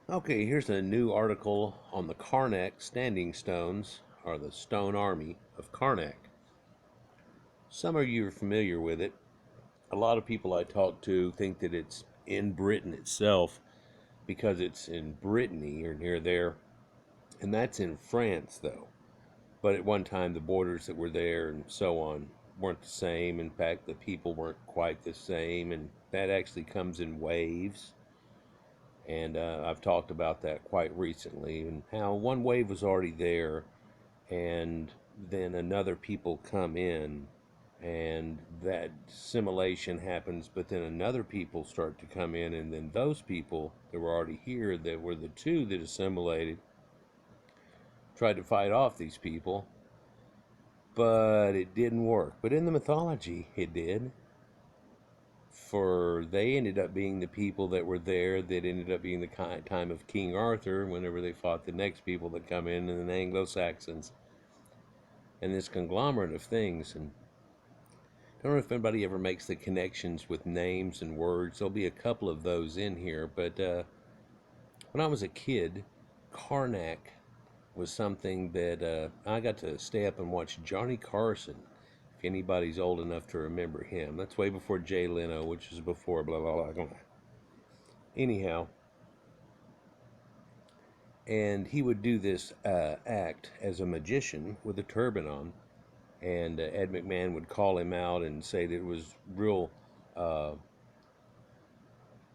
Okay, here's a new article on the Carnack standing stones, or the Stone Army of Carnack. Some of you are familiar with it. A lot of people I talk to think that it's in Britain itself because it's in Brittany or near there, and that's in France though. But at one time, the borders that were there and so on weren't the same. In fact, the people weren't quite the same, and that actually comes in waves. And I've talked about that quite recently, and how one wave was already there, and then another people come in, and that assimilation happens, but then another people start to come in, and then those people that were already here, that were the two that assimilated, tried to fight off these people, but it didn't work. But in the mythology, it did. For they ended up being the people that were there that ended up being the time of King Arthur whenever they fought the next people that come in and the Anglo-Saxons and this conglomerate of things. And I don't know if anybody ever makes the connections with names and words. There'll be a couple of those in here, but when I was a kid, Carnack was something that I got to stay up and watch Johnny Carson. If anybody's old enough to remember him, that's way before Jay Leno, which is before blah blah blah. Anyhow, and he would do this act as a magician with a turban on, and Ed McMahon would call him out and say that it was real uh,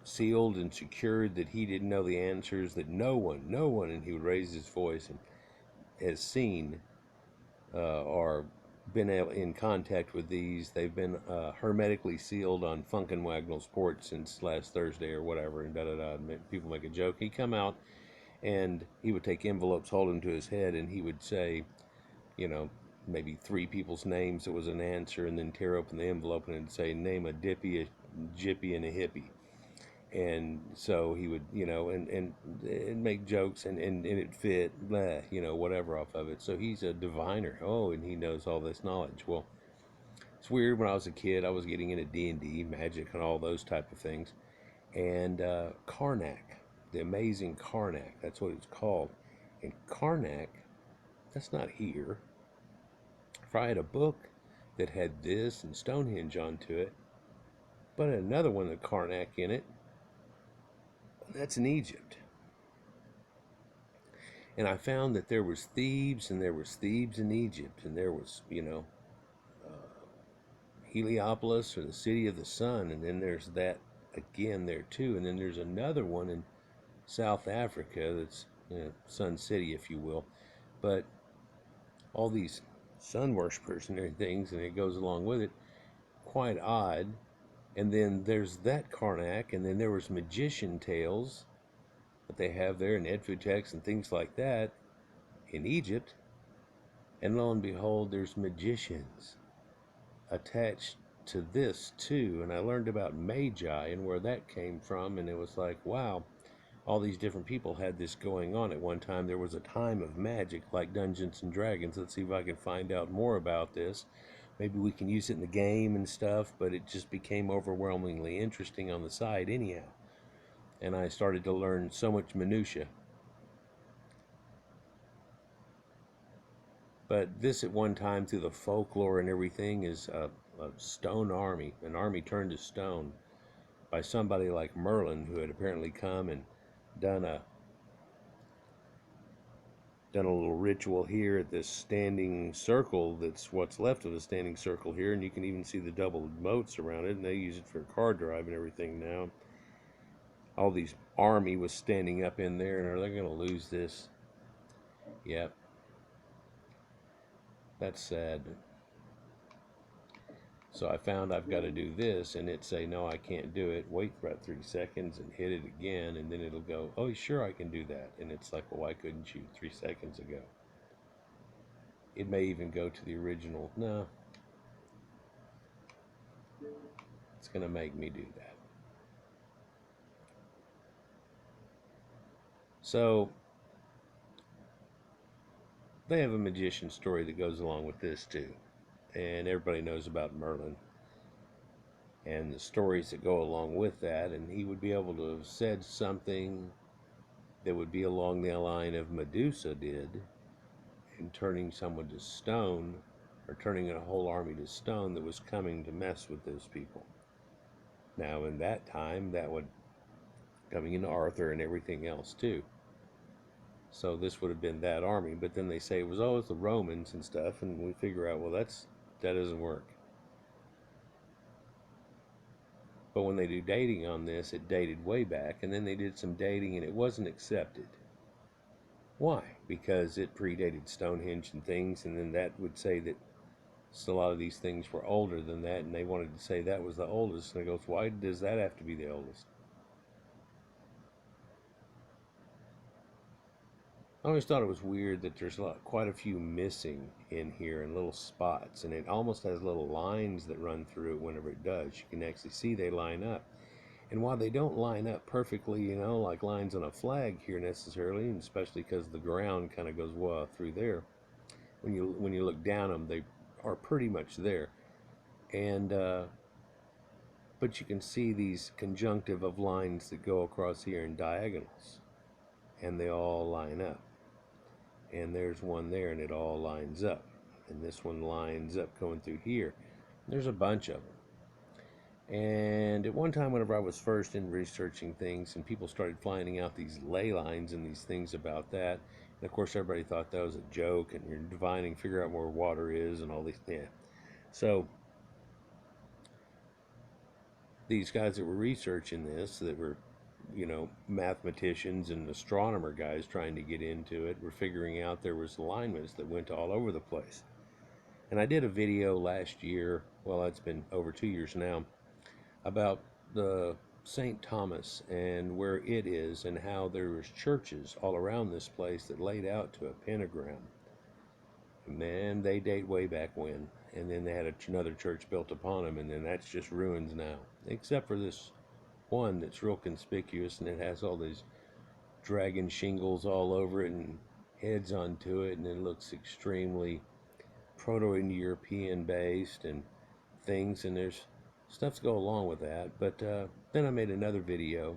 sealed and secured, that he didn't know the answers, that no one, and he would raise his voice and has seen or been in contact with these. They've been hermetically sealed on Funk and Wagnall's porch since last Thursday or whatever, and da da da. People make a joke. He'd come out and he would take envelopes, hold them to his head, and he would say, you know, maybe three people's names that was an answer, and then tear open the envelope and it'd say, name a dippy, a jippy, and a hippie. And so he would, and make jokes, and it fit, blah, whatever off of it. So he's a diviner. Oh, and he knows all this knowledge. Well, it's weird. When I was a kid, I was getting into D&D, magic, and all those type of things. And Carnack, the amazing Carnack, that's what it's called. And Carnack, that's not here. If I had a book that had this and Stonehenge onto it, but another one with Carnack in it, that's in Egypt. And I found that there was Thebes, and there was Thebes in Egypt, and there was, Heliopolis, or the city of the sun, and then there's that again there too, and then there's another one in South Africa that's Sun City, if you will. But all these sun worshippers and everything, and it goes along with it, quite odd. And then there's that Karnak, and then there was magician tales that they have there in Edfutex and things like that in Egypt. And lo and behold, there's magicians attached to this too. And I learned about Magi and where that came from, and it was like, wow, all these different people had this going on at one time. There was a time of magic like Dungeons and Dragons. Let's see if I can find out more about this. Maybe we can use it in the game and stuff, but it just became overwhelmingly interesting on the side anyhow. And I started to learn so much minutia. But this at one time, through the folklore and everything, is a stone army, an army turned to stone by somebody like Merlin, who had apparently come and done a little ritual here at this standing circle. That's what's left of the standing circle here, and you can even see the double moats around it, and they use it for car drive and everything now. All these army was standing up in there, and are they going to lose this? Yep. That's sad. So I found I've got to do this, and it say, no, I can't do it. Wait for about 3 seconds and hit it again, and then it'll go, oh, sure, I can do that. And it's like, well, why couldn't you 3 seconds ago? It may even go to the original. No. It's going to make me do that. So they have a magician story that goes along with this too. And everybody knows about Merlin and the stories that go along with that. And he would be able to have said something that would be along the line of Medusa did in turning someone to stone, or turning a whole army to stone that was coming to mess with those people. Now, in that time, that would coming into Arthur and everything else too. So this would have been that army, but then they say it was always the Romans and stuff, and we figure out, well, that doesn't work. But when they do dating on this, it dated way back, and then they did some dating, and it wasn't accepted. Why? Because it predated Stonehenge and things, and then that would say that a lot of these things were older than that, and they wanted to say that was the oldest. And it goes, why does that have to be the oldest? I always thought it was weird that there's quite a few missing in here in little spots, and it almost has little lines that run through it whenever it does. You can actually see they line up. And while they don't line up perfectly, like lines on a flag here necessarily, and especially because the ground kind of goes through there, when you look down them, they are pretty much there. And but you can see these conjunctive of lines that go across here in diagonals, and they all line up. And there's one there, and it all lines up. And this one lines up going through here. There's a bunch of them. And at one time, whenever I was first in researching things, and people started finding out these ley lines and these things about that, and of course everybody thought that was a joke, and you're divining, figure out where water is, and all these, yeah. So these guys that were researching this, that were, mathematicians and astronomer guys trying to get into it, were figuring out there was alignments that went all over the place. And I did a video last year, well, it's been over 2 years now, about the St. Thomas and where it is, and how there was churches all around this place that laid out to a pentagram. Man, they date way back when. And then they had another church built upon them, and then that's just ruins now. Except for this one that's real conspicuous, and it has all these dragon shingles all over it and heads onto it, and it looks extremely Proto-European based and things, and there's stuff to go along with that. But then I made another video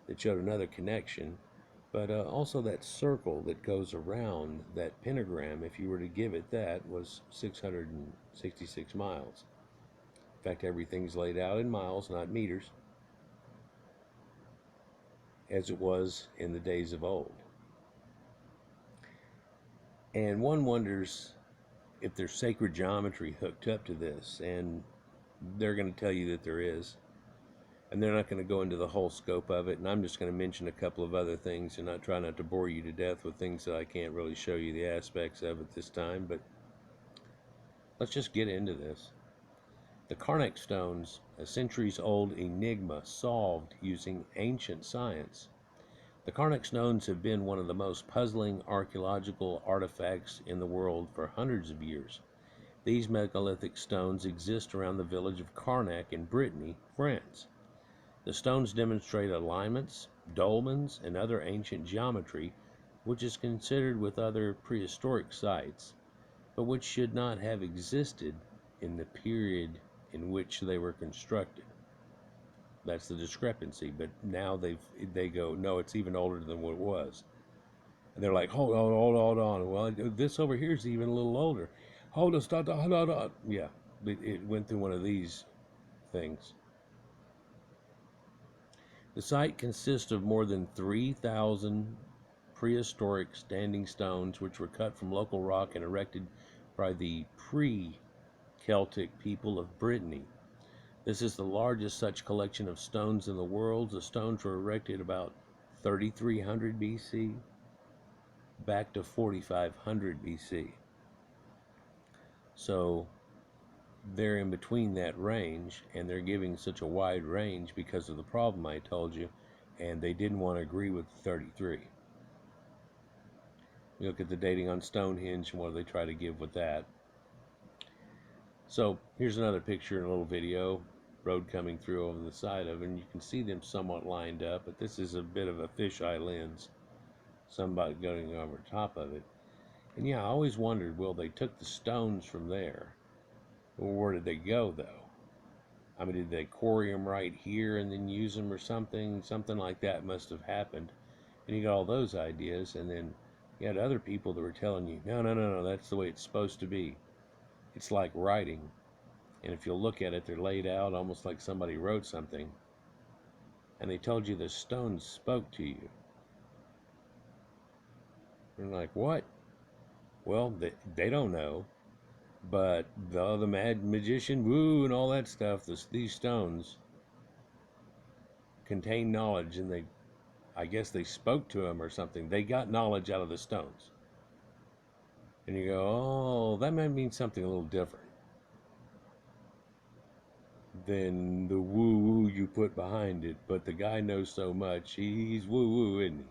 that showed another connection, but also that circle that goes around that pentagram, if you were to give it that, was 666 miles. In fact, everything's laid out in miles, not meters, as it was in the days of old. And one wonders if there's sacred geometry hooked up to this, and they're going to tell you that there is. And they're not going to go into the whole scope of it, and I'm just going to mention a couple of other things and try not to bore you to death with things that I can't really show you the aspects of at this time, but let's just get into this. The Carnack stones, a centuries-old enigma solved using ancient science. The Carnack stones have been one of the most puzzling archaeological artifacts in the world for hundreds of years. These megalithic stones exist around the village of Carnack in Brittany, France. The stones demonstrate alignments, dolmens, and other ancient geometry, which is considered with other prehistoric sites, but which should not have existed in the period in which they were constructed. That's the discrepancy, but now they go, no, it's even older than what it was. And they're like, hold on. Well, this over here is even a little older. Hold on. Yeah, it went through one of these things. The site consists of more than 3,000 prehistoric standing stones which were cut from local rock and erected by the pre-Celtic people of Brittany. This is the largest such collection of stones in the world. The stones were erected about 3300 BC back to 4500 BC. So they're in between that range, and they're giving such a wide range because of the problem I told you, and they didn't want to agree with the 33. You look at the dating on Stonehenge and what do they try to give with that. So here's another picture and a little video, road coming through over the side of it, and you can see them somewhat lined up, but this is a bit of a fisheye lens, somebody going over top of it. And yeah, I always wondered, well, they took the stones from there. Well, where did they go, though? I mean, did they quarry them right here and then use them or something? Something like that must have happened. And you got all those ideas, and then you had other people that were telling you, no, no, no, no, that's the way it's supposed to be. It's like writing. And if you'll look at it, they're laid out almost like somebody wrote something. And they told you the stones spoke to you. And you're like, what? Well, they don't know. But the mad magician, woo, and all that stuff, these stones contain knowledge, and I guess they spoke to him or something. They got knowledge out of the stones. And you go, oh, that might mean something a little different than the woo woo you put behind it. But the guy knows so much. He's woo woo, isn't he?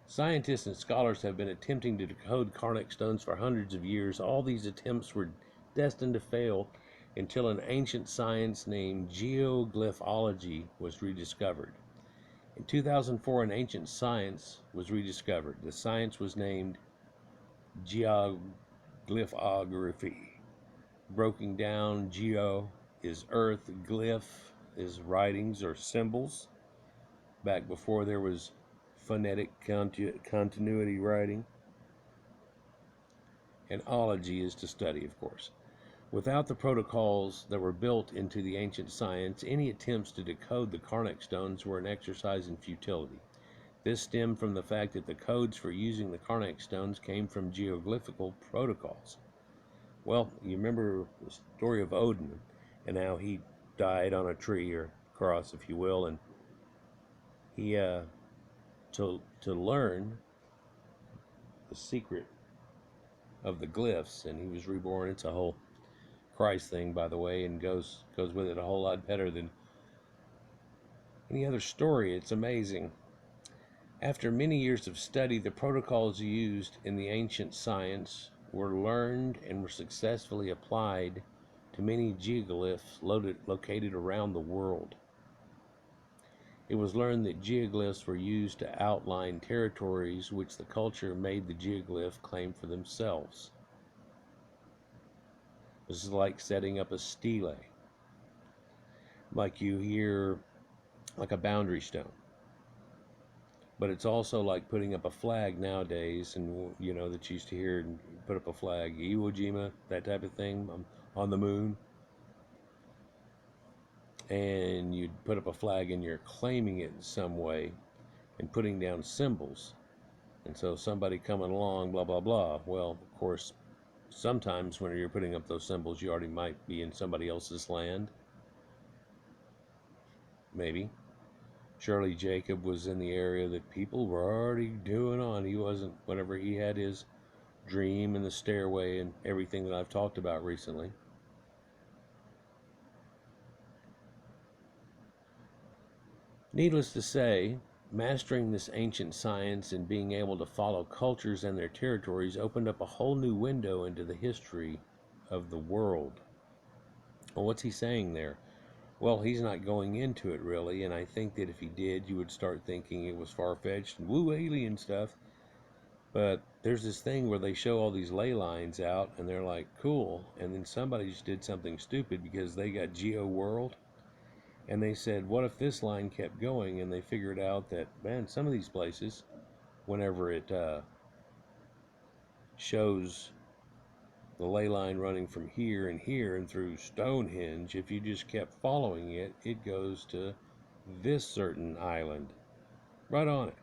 Scientists and scholars have been attempting to decode Carnack stones for hundreds of years. All these attempts were destined to fail until an ancient science named geoglyphology was rediscovered. In 2004, an ancient science was rediscovered. The science was named geoglyphography. Broken down, geo is earth, glyph is writings or symbols. Back before there was phonetic continuity writing. And ology is to study, of course. Without the protocols that were built into the ancient science, any attempts to decode the Carnack stones were an exercise in futility. This stemmed from the fact that the codes for using the Carnack stones came from geoglyphical protocols. Well, you remember the story of Odin and how he died on a tree or cross, if you will, and he to learn the secret of the glyphs, and he was reborn. It's a whole Christ thing, by the way, and goes with it a whole lot better than any other story. It's amazing. After many years of study, the protocols used in the ancient science were learned and were successfully applied to many geoglyphs located around the world. It was learned that geoglyphs were used to outline territories which the culture made the geoglyph claim for themselves. This is like setting up a stele, like you hear, like a boundary stone. But it's also like putting up a flag nowadays, and you know that you used to hear and put up a flag, Iwo Jima, that type of thing, on the moon. And you'd put up a flag and you're claiming it in some way and putting down symbols. And so somebody coming along, blah, blah, blah. Well, of course, sometimes when you're putting up those symbols, you already might be in somebody else's land. Maybe. Surely Jacob was in the area that people were already doing on. He wasn't, whenever he had his dream and the stairway and everything that I've talked about recently. Needless to say, mastering this ancient science and being able to follow cultures and their territories opened up a whole new window into the history of the world. Well, what's he saying there? Well, he's not going into it really, and I think that if he did, you would start thinking it was far-fetched and woo alien stuff. But there's this thing where they show all these ley lines out, and they're like, cool, and then somebody just did something stupid because they got Geo World. And they said, what if this line kept going? And they figured out that, man, some of these places, whenever it shows the ley line running from here and here and through Stonehenge, if you just kept following it, it goes to this certain island, right on it.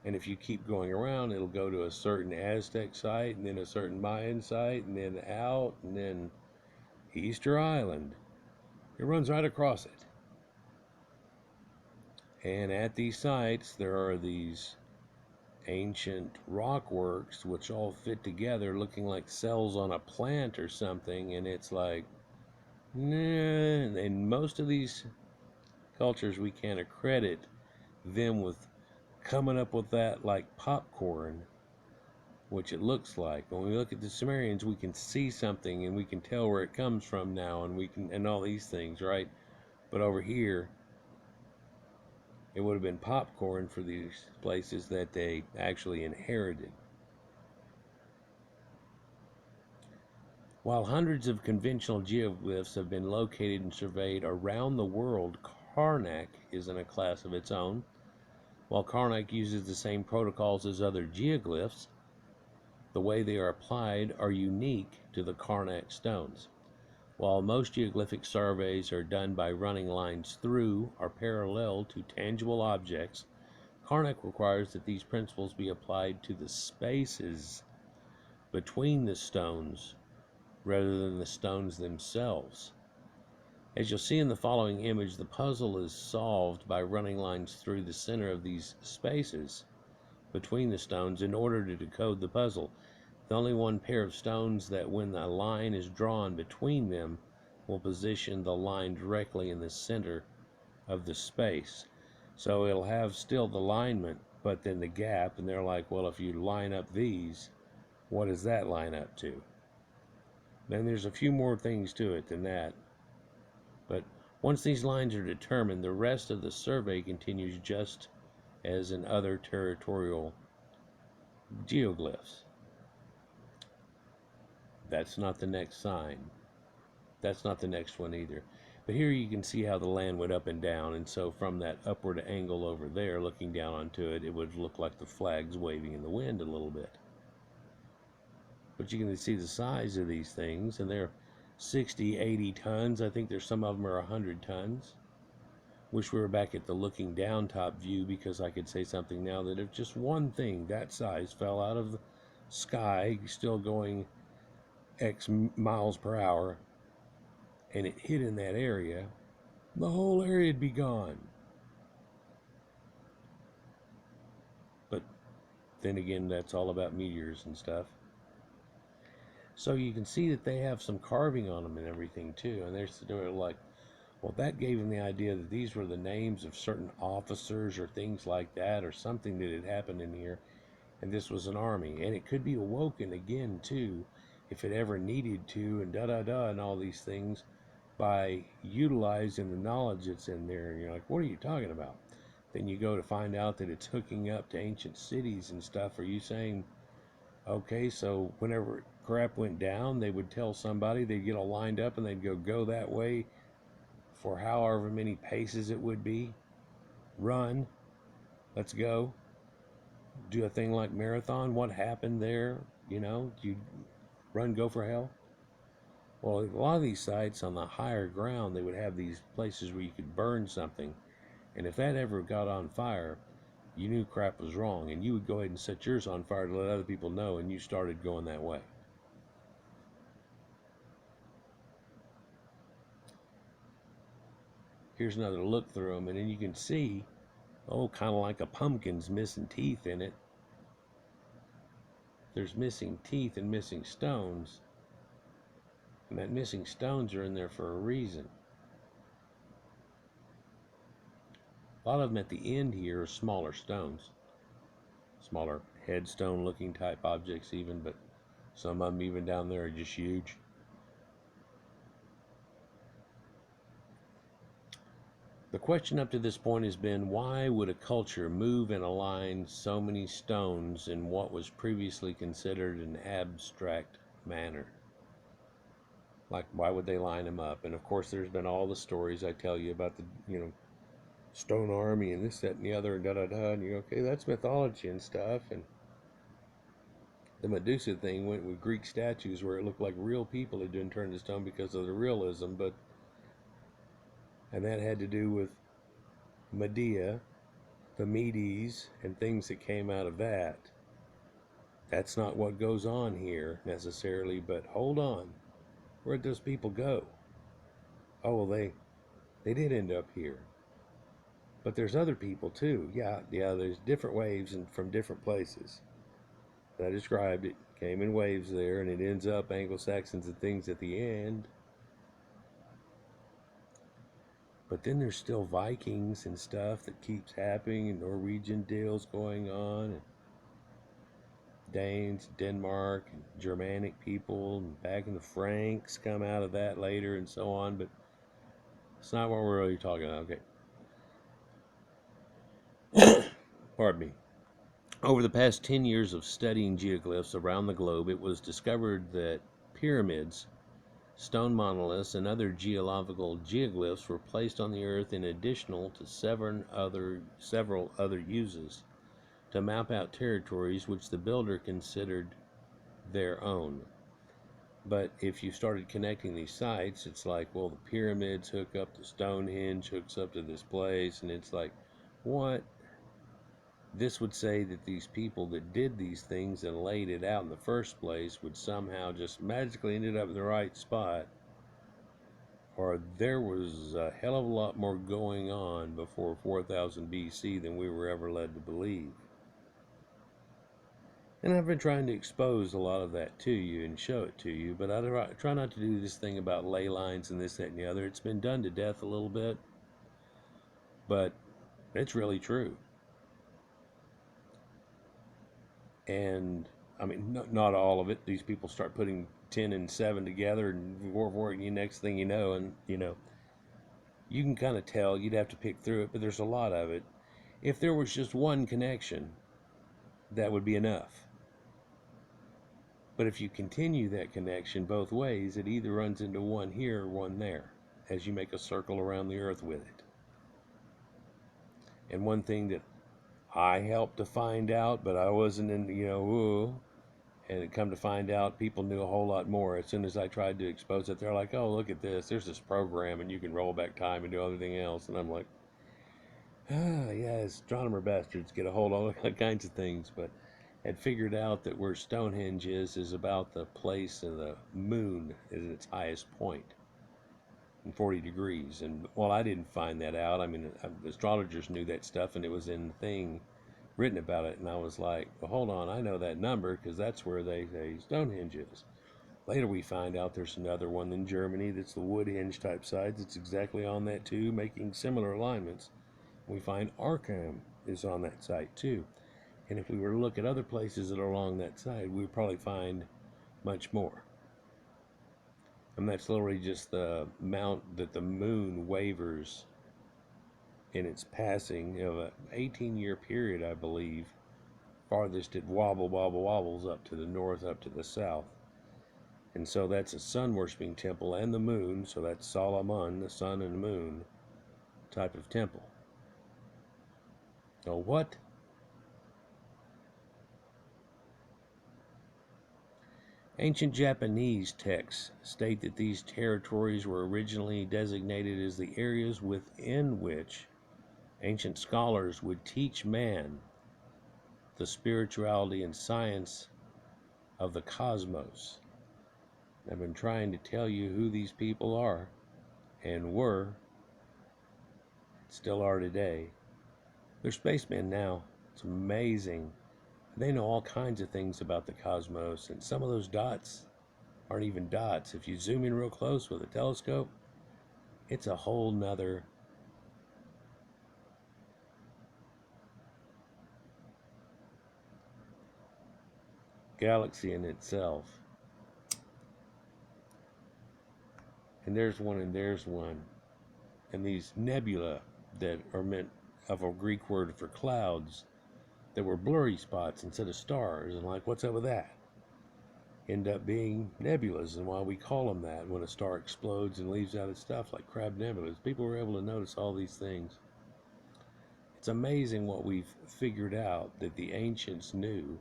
And if you keep going around, it'll go to a certain Aztec site, and then a certain Mayan site, and then out, and then Easter Island. It runs right across it. And at these sites, there are these ancient rock works which all fit together looking like cells on a plant or something. And it's like, nah. And most of these cultures, we can't accredit them with coming up with that like popcorn, which it looks like. When we look at the Sumerians, we can see something and we can tell where it comes from now, and we can, and all these things, right? But over here, it would have been popcorn for these places that they actually inherited. While hundreds of conventional geoglyphs have been located and surveyed around the world, Carnack is in a class of its own. While Carnack uses the same protocols as other geoglyphs, the way they are applied are unique to the Carnack stones. While most geoglyphic surveys are done by running lines through or parallel to tangible objects, Carnack requires that these principles be applied to the spaces between the stones rather than the stones themselves. As you'll see in the following image, the puzzle is solved by running lines through the center of these spaces between the stones in order to decode the puzzle. The only one pair of stones that, when the line is drawn between them, will position the line directly in the center of the space. So it'll have still the alignment, but then the gap, and they're like, well, if you line up these, what does that line up to? Then there's a few more things to it than that. But once these lines are determined, the rest of the survey continues just as in other territorial geoglyphs. That's not the next sign. That's not the next one either. But here you can see how the land went up and down, and so from that upward angle over there, looking down onto it, it would look like the flags waving in the wind a little bit. But you can see the size of these things, and they're 60, 80 tons. I think there's some of them are 100 tons. Wish we were back at the looking down top view, because I could say something now that if just one thing that size fell out of the sky, still going X miles per hour, and it hit in that area, the whole area would be gone. But then again, that's all about meteors and stuff. So you can see that they have some carving on them and everything too, and they're like, well, that gave them the idea that these were the names of certain officers or things like that, or something that had happened in here, and this was an army. And it could be awoken again, too, if it ever needed to, and da-da-da, and all these things, by utilizing the knowledge that's in there. And you're like, what are you talking about? Then you go to find out that it's hooking up to ancient cities and stuff. Are you saying, okay, so whenever crap went down, they would tell somebody, they'd get all lined up, and they'd go that way, for however many paces it would be. Run. Let's go. Do a thing like marathon. What happened there? You know, you run, go for hell. Well, a lot of these sites on the higher ground, they would have these places where you could burn something. And if that ever got on fire, you knew crap was wrong. And you would go ahead and set yours on fire to let other people know, and you started going that way. Here's another look through them, and then you can see, oh, kind of like a pumpkin's missing teeth in it. There's missing teeth and missing stones, and that missing stones are in there for a reason. A lot of them at the end here are smaller stones, smaller headstone looking type objects even, but some of them even down there are just huge. The question up to this point has been, why would a culture move and align so many stones in what was previously considered an abstract manner? Like, why would they line them up? And of course, there's been all the stories I tell you about the, stone army and this, that, and the other, and da-da-da, and you go, okay, that's mythology and stuff. And the Medusa thing went with Greek statues where it looked like real people had been turned to stone because of the realism, and that had to do with Medea, the Medes, and things that came out of that. That's not what goes on here necessarily, but hold on. Where'd those people go? Oh, well, they did end up here. But there's other people too. Yeah, there's different waves and from different places. I described it. Came in waves there, and it ends up Anglo-Saxons and things at the end. But then there's still Vikings and stuff that keeps happening, and Norwegian deals going on, and Danes, Denmark, and Germanic people, and back in the Franks come out of that later, and so on. But it's not what we're really talking about. Okay. Pardon me. Over the past 10 years of studying geoglyphs around the globe, it was discovered that pyramids Stone monoliths and other geological geoglyphs were placed on the Earth in addition to several other uses to map out territories which the builder considered their own. But if you started connecting these sites, it's like, well, the pyramids hook up to Stonehenge, hooks up to this place, and it's like, what? This would say that these people that did these things and laid it out in the first place would somehow just magically ended up in the right spot, or there was a hell of a lot more going on before 4000 BC than we were ever led to believe. And I've been trying to expose a lot of that to you and show it to you, but I try not to do this thing about ley lines and this, that, and the other. It's been done to death a little bit, but it's really true. And I mean, not all of it. These people start putting 10 and 7 together and working, the next thing you know, and you can kind of tell. You'd have to pick through it, but there's a lot of it. If there was just one connection, that would be enough. But if you continue that connection both ways, it either runs into one here or one there as you make a circle around the Earth with it. And one thing that I helped to find out, but I wasn't in, and it come to find out people knew a whole lot more. As soon as I tried to expose it, they're like, oh, look at this. There's this program and you can roll back time and do everything else. And I'm like, yeah, astronomer bastards get a hold of all kinds of things, but had figured out that where Stonehenge is about the place of the moon is at its highest point in 40 degrees. And well, I didn't find that out. I mean, astrologers knew that stuff, and it was in the thing written about it. And I was like, well, hold on, I know that number because that's where they say Stonehenge is. Later we find out there's another one in Germany that's the Woodhenge type sides. It's exactly on that too, making similar alignments. We find Arkham is on that site too. And if we were to look at other places that are along that side, we'd probably find much more. And that's literally just the amount that the moon wavers in its passing of an 18-year period, I believe. Farthest it wobbles up to the north, up to the south. And so that's a sun worshipping temple and the moon, so that's Solomon, the sun and moon type of temple. So what? Ancient Japanese texts state that these territories were originally designated as the areas within which ancient scholars would teach man the spirituality and science of the cosmos. I've been trying to tell you who these people are and were, still are today. They're spacemen now. It's amazing. They know all kinds of things about the cosmos, and some of those dots aren't even dots. If you zoom in real close with a telescope, it's a whole nother galaxy in itself. And there's one and there's one. And these nebula that are meant of a Greek word for clouds that were blurry spots instead of stars, and like, what's up with that? End up being nebulas, and why we call them that when a star explodes and leaves out its stuff, like Crab nebulas. People were able to notice all these things. It's amazing what we've figured out that the ancients knew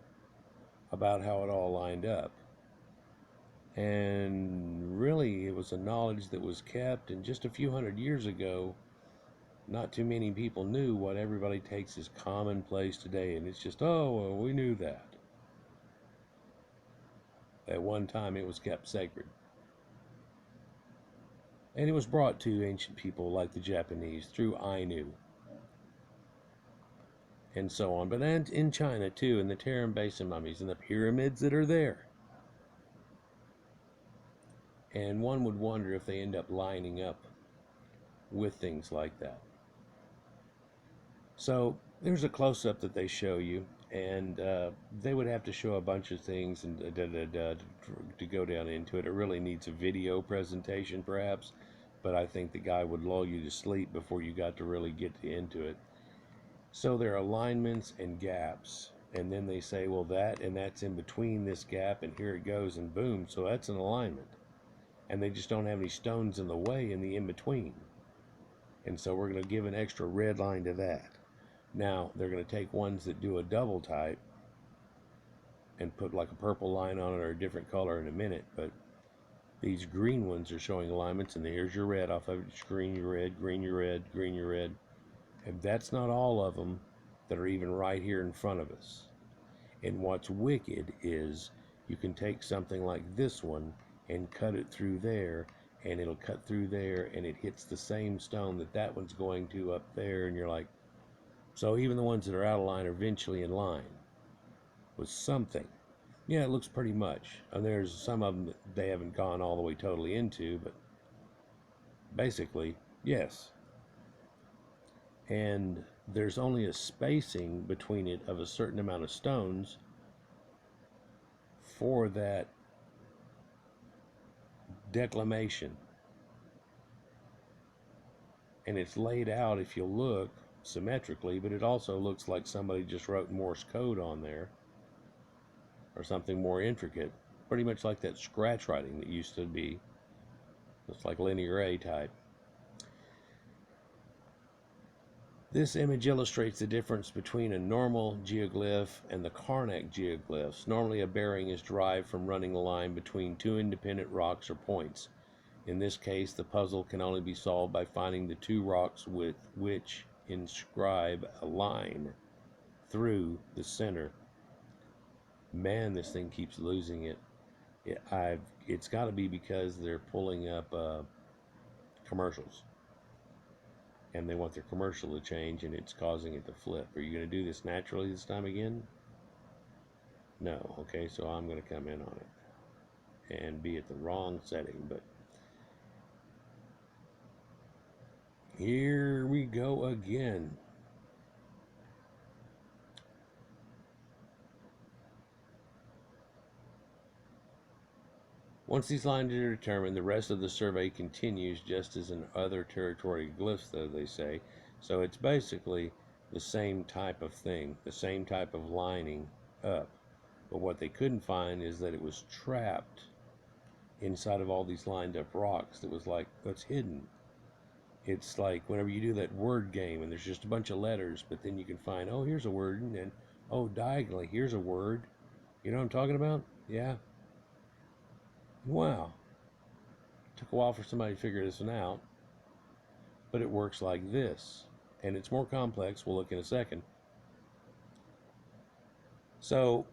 about how it all lined up. And really, it was a knowledge that was kept, and just a few hundred years ago, not too many people knew what everybody takes as commonplace today, and it's just, oh, well, we knew that. At one time, it was kept sacred. And it was brought to ancient people like the Japanese through Ainu and so on. But and in China, too, in the Tarim Basin mummies and the pyramids that are there. And one would wonder if they end up lining up with things like that. So there's a close-up that they show you, and they would have to show a bunch of things and to go down into it. It really needs a video presentation, perhaps, but I think the guy would lull you to sleep before you got to really get into it. So there are alignments and gaps, and then they say, well, that and that's in between this gap, and here it goes, and boom, so that's an alignment. and they just don't have any stones in the way in the in-between. And so we're going to give an extra red line to that. Now, they're going to take ones that do a double type and put like a purple line on it or a different color in a minute, but these green ones are showing alignments, and here's your red off of it. It's green, your red, green, your red, green, your red. And that's not all of them that are even right here in front of us. And what's wicked is you can take something like this one and cut it through there, and it'll cut through there, and it hits the same stone that that one's going to up there, and you're like, so even the ones that are out of line are eventually in line with something. Yeah, it looks pretty much. And there's some of them that they haven't gone all the way totally into, but basically, yes. And there's only a spacing between it of a certain amount of stones for that declamation. And it's laid out, if you look, symmetrically, but it also looks like somebody just wrote Morse code on there or something more intricate, pretty much like that scratch writing that used to be. It's like linear A type. This image illustrates the difference between a normal geoglyph and the Carnack geoglyphs. Normally a bearing is derived from running a line between two independent rocks or points. In this case, the puzzle can only be solved by finding the two rocks with which inscribe a line through the center. Man, this thing keeps losing it. It's got to be because they're pulling up commercials, and they want their commercial to change, and it's causing it to flip. Are you going to do this naturally this time again? No. Okay, so I'm going to come in on it and be at the wrong setting, but here we go again. Once these lines are determined, the rest of the survey continues just as in other territory glyphs, though they say. So it's basically the same type of thing, the same type of lining up. But what they couldn't find is that it was trapped inside of all these lined up rocks that was like, that's hidden. It's like whenever you do that word game and there's just a bunch of letters, but then you can find, oh, here's a word, and then, oh, diagonally, here's a word. You know what I'm talking about? Yeah. Wow. Took a while for somebody to figure this one out, but it works like this. And it's more complex. We'll look in a second. So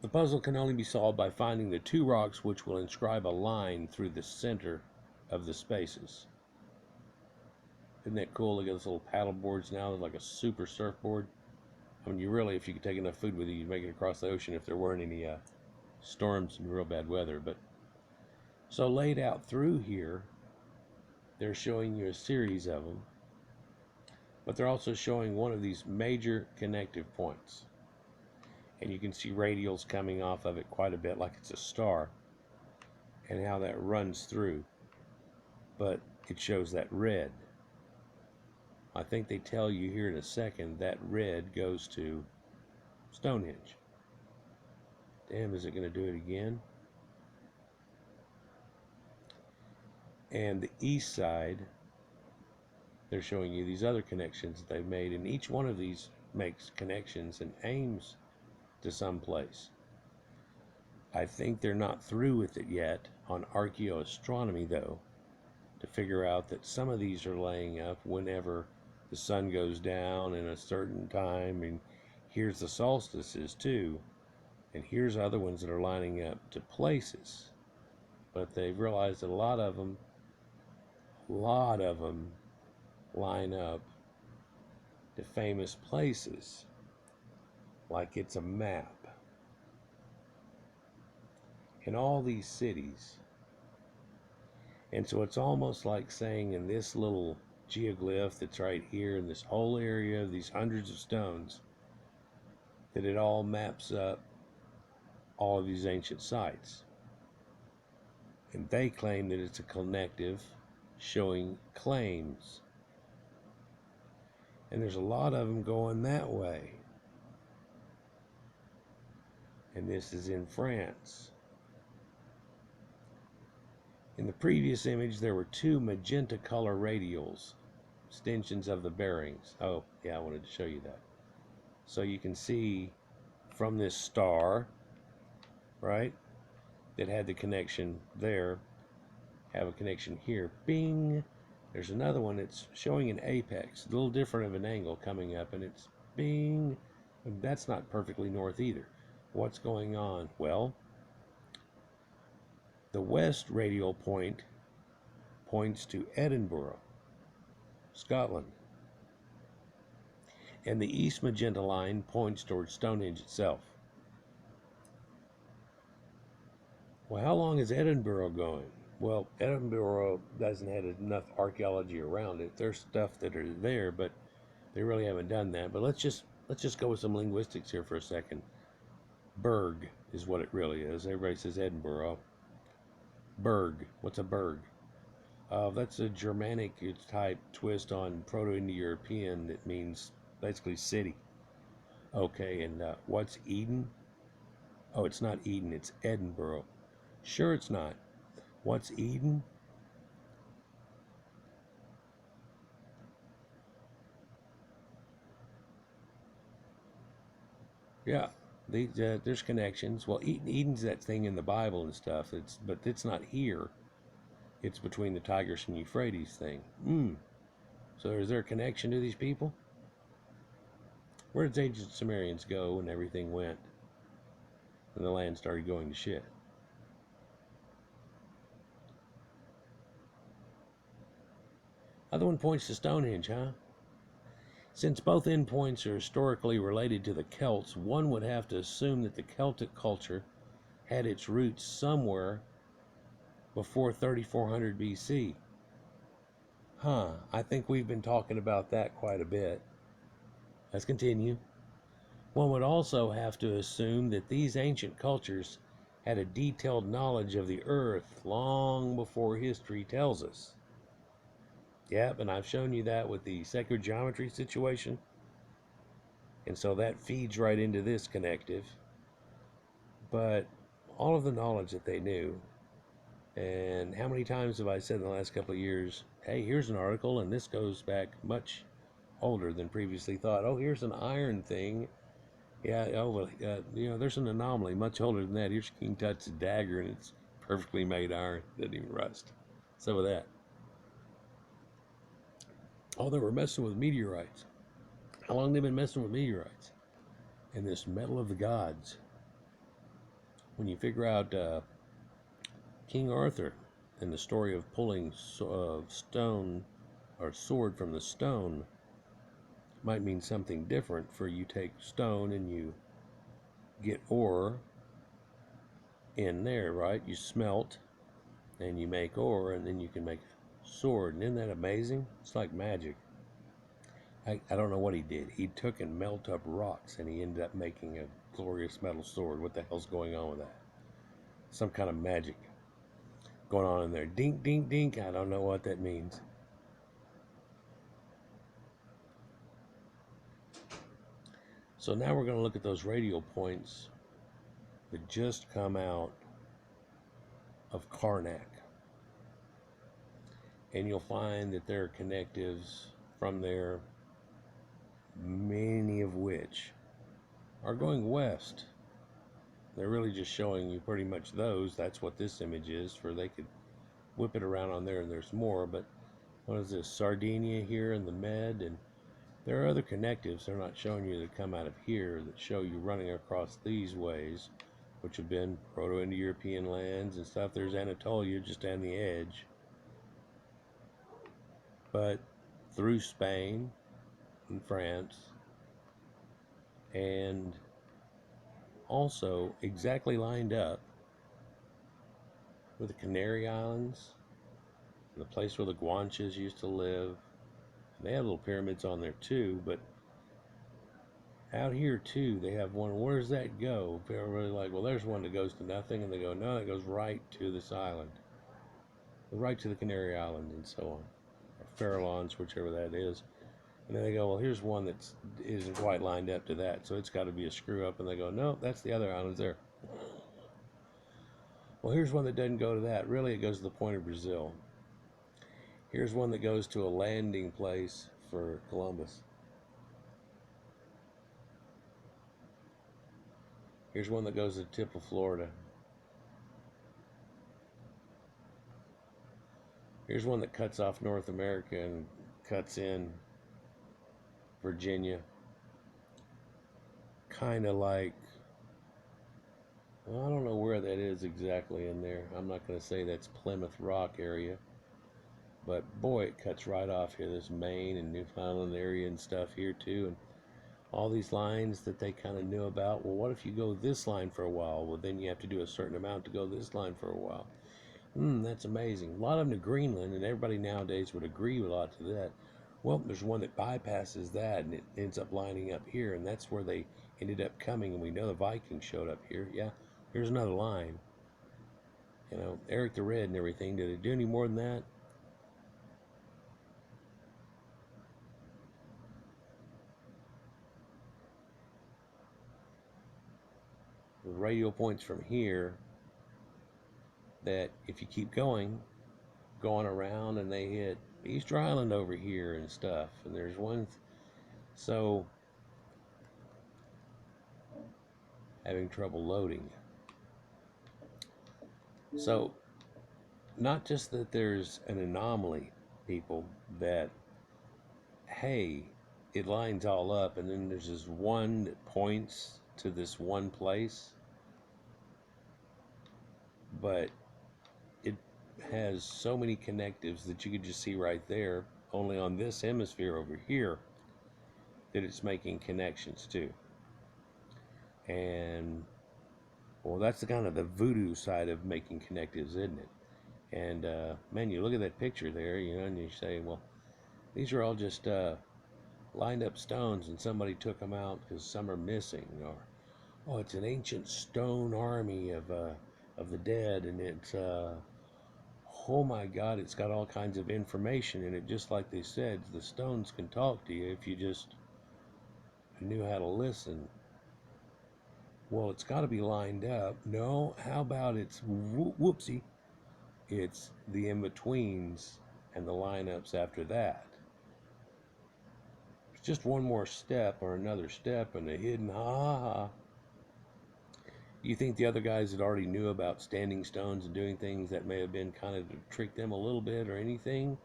the puzzle can only be solved by finding the two rocks which will inscribe a line through the center of the spaces. Isn't that cool? Look at those little paddle boards now. They're like a super surfboard. I mean, you really, if you could take enough food with you, you'd make it across the ocean if there weren't any storms and real bad weather. But so laid out through here, they're showing you a series of them, but they're also showing one of these major connective points. And you can see radials coming off of it quite a bit, like it's a star, and how that runs through. But it shows that red. I think they tell you here in a second that red goes to Stonehenge. Damn, is it going to do it again? And the east side, they're showing you these other connections that they've made, and each one of these makes connections and aims to some place. I think they're not through with it yet on archaeoastronomy, though, to figure out that some of these are laying up whenever the sun goes down in a certain time, and here's the solstices too, and here's other ones that are lining up to places. But they've realized that a lot of them line up to famous places, like it's a map. In all these cities. And so it's almost like saying in this little geoglyph that's right here in this whole area of these hundreds of stones, that it all maps up all of these ancient sites. And they claim that it's a connective showing claims. And there's a lot of them going that way. And this is in France. In the previous image, there were two magenta color radials, extensions of the bearings. Oh, yeah, I wanted to show you that. So you can see from this star, right, that had the connection there, have a connection here. Bing! There's another one that's showing an apex, a little different of an angle coming up, and it's bing! And that's not perfectly north either. What's going on? Well, the west radial point points to Edinburgh, Scotland. And the east magenta line points towards Stonehenge itself. Well, how long is Edinburgh going? Well, Edinburgh doesn't have enough archaeology around it. There's stuff that are there, but they really haven't done that. But let's just go with some linguistics here for a second. Berg is what it really is. Everybody says Edinburgh. Berg. What's a berg? That's a Germanic type twist on Proto-Indo-European that means basically city. Okay, and what's Eden? Oh, it's not Eden, it's Edinburgh. Sure it's not. What's Eden? Yeah, there's connections. Well, Eden's that thing in the Bible and stuff. But it's not here. It's between the Tigris and Euphrates thing. So is there a connection to these people? Where did the ancient Sumerians go when everything went? When the land started going to shit? Other one points to Stonehenge, huh? Since both endpoints are historically related to the Celts, one would have to assume that the Celtic culture had its roots somewhere before 3400 BC. I think we've been talking about that quite a bit. Let's continue. One would also have to assume that these ancient cultures had a detailed knowledge of the earth long before history tells us. Yep, and I've shown you that with the sacred geometry situation. And so that feeds right into this connective. But all of the knowledge that they knew, and how many times have I said in the last couple of years, hey, here's an article, and this goes back much older than previously thought. Oh, here's an iron thing. Yeah, there's an anomaly much older than that. Here's King Tut's dagger, and it's perfectly made iron. Doesn't even rust. Some of that. Oh, they were messing with meteorites. How long they been messing with meteorites? And this metal of the gods. When you figure out King Arthur and the story of pulling stone or sword from the stone might mean something different. For you take stone and you get ore in there, right? You smelt and you make ore, and then you can make a sword. And isn't that amazing? It's like magic. I don't know what he did. He took and melted up rocks, and he ended up making a glorious metal sword. What the hell's going on with that? Some kind of magic going on in there. Dink, dink, dink. I don't know what that means. So now we're going to look at those radial points that just come out of Carnack. And you'll find that there are connectives from there, many of which are going west. They're really just showing you pretty much those. That's what this image is, for they could whip it around on there and there's more. But what is this? Sardinia here in the Med, and there are other connectives they're not showing you that come out of here that show you running across these ways, which have been Proto-Indo-European lands and stuff. There's Anatolia just on the edge. But through Spain and France, and also exactly lined up with the Canary Islands, and the place where the Guanches used to live. They have little pyramids on there too, but out here too, they have one. Where does that go? People are really like, well, there's one that goes to nothing, and they go, no, it goes right to this island, right to the Canary Islands, and so on, or Farallones, whichever that is. And then they go, well, here's one that isn't quite lined up to that, so it's got to be a screw up. And they go, no, that's the other islands there. Well, here's one that doesn't go to that. Really, it goes to the point of Brazil. Here's one that goes to a landing place for Columbus. Here's one that goes to the tip of Florida. Here's one that cuts off North America and cuts in Virginia. Kind of like, well, I don't know where that is exactly in there. I'm not going to say that's Plymouth Rock area. But boy, it cuts right off here. This Maine and Newfoundland area and stuff here too. And all these lines that they kind of knew about. Well, what if you go this line for a while? Well, then you have to do a certain amount to go this line for a while. That's amazing. A lot of them to Greenland, and everybody nowadays would agree with a lot to that. Well, there's one that bypasses that, and it ends up lining up here, and that's where they ended up coming. And we know the Vikings showed up here. Yeah, here's another line. You know, Eric the Red and everything. Did it do any more than that? The radial points from here that if you keep going around, and they hit Easter Island over here and stuff, and there's one. So having trouble loading. So not just that there's an anomaly, people, that hey, it lines all up and then there's this one that points to this one place, but it has so many connectives that you could just see right there, only on this hemisphere over here, that it's making connections to. And well, that's the kind of the voodoo side of making connectives, isn't it? And man, you look at that picture there, you know, and you say, well, these are all just lined up stones, and somebody took them out because some are missing, or oh, it's an ancient stone army of the dead, and it's oh my God, it's got all kinds of information in it. Just like they said, the stones can talk to you if you just knew how to listen. Well, it's got to be lined up. No, how about it's whoopsie? It's the in-betweens and the lineups after that. It's just one more step or another step and a hidden ha-ha-ha. You think the other guys that already knew about standing stones and doing things that may have been kind of to trick them a little bit or anything?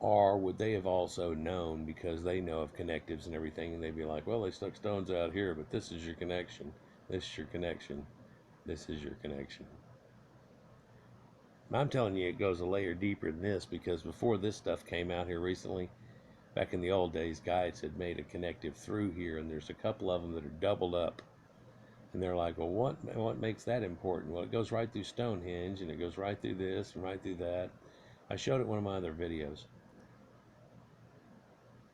Or would they have also known because they know of connectives and everything, and they'd be like, well, they stuck stones out here, but this is your connection. This is your connection. This is your connection. I'm telling you, it goes a layer deeper than this, because before this stuff came out here recently, back in the old days, guides had made a connective through here, and there's a couple of them that are doubled up. And they're like, well, what makes that important? Well, it goes right through Stonehenge, and it goes right through this and right through that. I showed it in one of my other videos.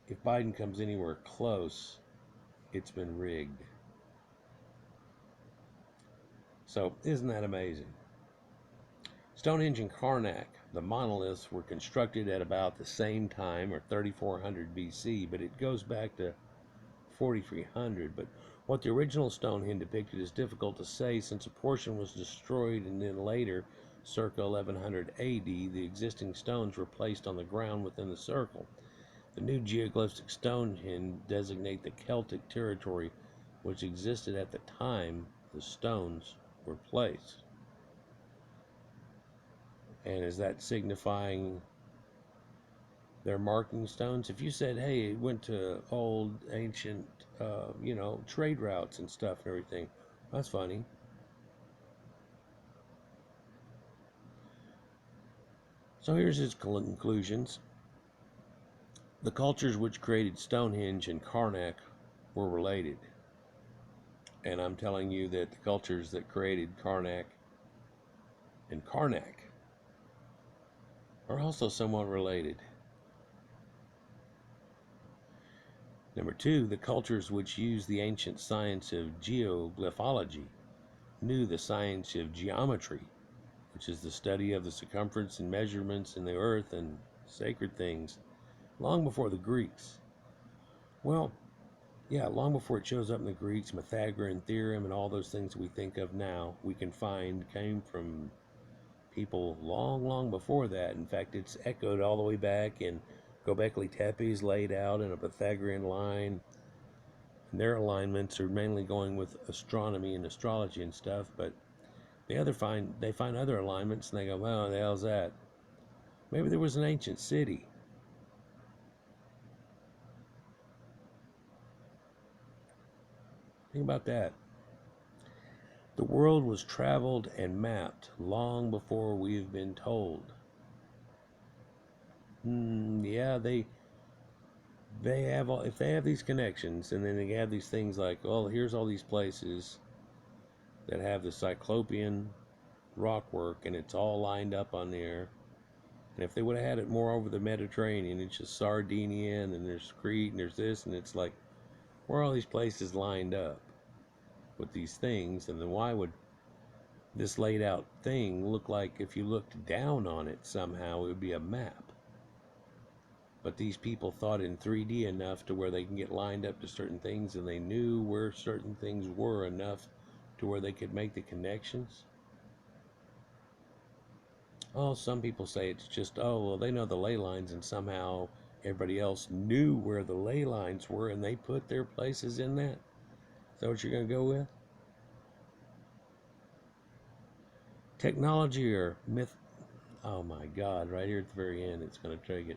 If Biden comes anywhere close, it's been rigged. So isn't that amazing? Stonehenge and Carnack, the monoliths, were constructed at about the same time, or 3400 BC, but it goes back to 4300. But what the original Stonehenge depicted is difficult to say, since a portion was destroyed, and then later, circa 1100 AD, the existing stones were placed on the ground within the circle. The new geoglyphic Stonehenge designate the Celtic territory which existed at the time the stones were placed. And is that signifying their marking stones? If you said, hey, it went to old ancient trade routes and stuff and everything, that's funny. So here's his conclusions. The cultures which created Stonehenge and Carnack were related. And I'm telling you that the cultures that created Carnack and Carnack are also somewhat related. Number two, the cultures which used the ancient science of geoglyphology knew the science of geometry, which is the study of the circumference and measurements in the earth and sacred things, long before the Greeks. Well, Yeah, long before it shows up in the Greeks, Pythagorean theorem and all those things we think of now, we can find came from people long, long before that. In fact, it's echoed all the way back in Göbekli Tepe's laid out in a Pythagorean line. And their alignments are mainly going with astronomy and astrology and stuff, but they find other alignments and they go, well, what the hell's that? Maybe there was an ancient city. Think about that. The world was traveled and mapped long before we've been told. Yeah, they have all, if they have these connections, and then they have these things like, oh, here's all these places that have the Cyclopean rock work, and it's all lined up on there. And if they would have had it more over the Mediterranean, it's just Sardinia, and then there's Crete, and there's this, and it's like, where are all these places lined up with these things? And then why would this laid out thing look like, if you looked down on it somehow, it would be a map? But these people thought in 3D enough to where they can get lined up to certain things, and they knew where certain things were enough to where they could make the connections. Oh, some people say it's just, oh, well, they know the ley lines, and somehow everybody else knew where the ley lines were, and they put their places in that. Is that what you're going to go with? Technology or myth? Oh my God, right here at the very end, it's going to take it.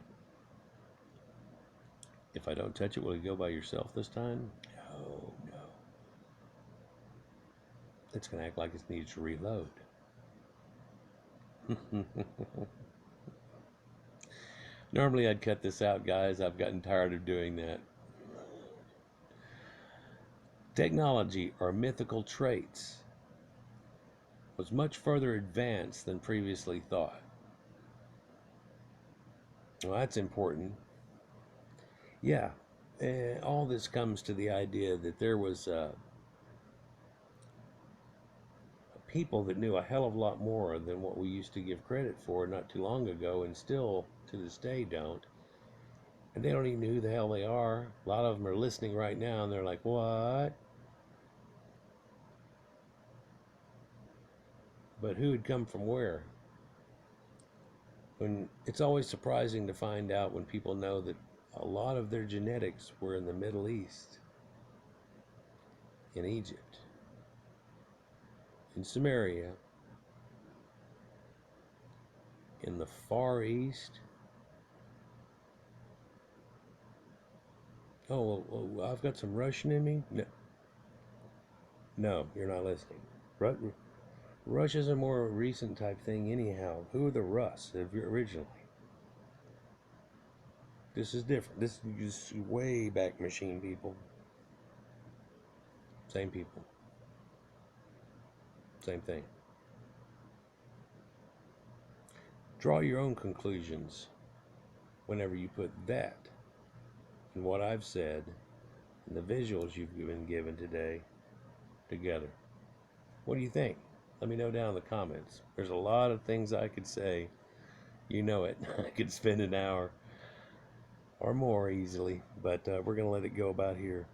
If I don't touch it, will you go by yourself this time? No, no. It's going to act like it needs to reload. Normally I'd cut this out, guys. I've gotten tired of doing that. Technology or mythical traits was much further advanced than previously thought. Well, that's important. Yeah, all this comes to the idea that there was people that knew a hell of a lot more than what we used to give credit for not too long ago, and still to this day don't. And they don't even know who the hell they are. A lot of them are listening right now, and they're like, what? But who had come from where? When it's always surprising to find out when people know that a lot of their genetics were in the Middle East, in Egypt, in Samaria, in the Far East. Oh, well, I've got some Russian in me? No, no, you're not listening. Russia's a more recent type thing anyhow. Who are the Rus originally? This is different. This is way back machine people. Same people. Same thing. Draw your own conclusions whenever you put that and what I've said and the visuals you've been given today together. What do you think? Let me know down in the comments. There's a lot of things I could say. You know it. I could spend an hour or more easily, but we're going to let it go about here.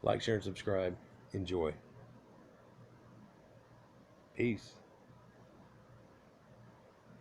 Like, share, and subscribe. Enjoy. Peace.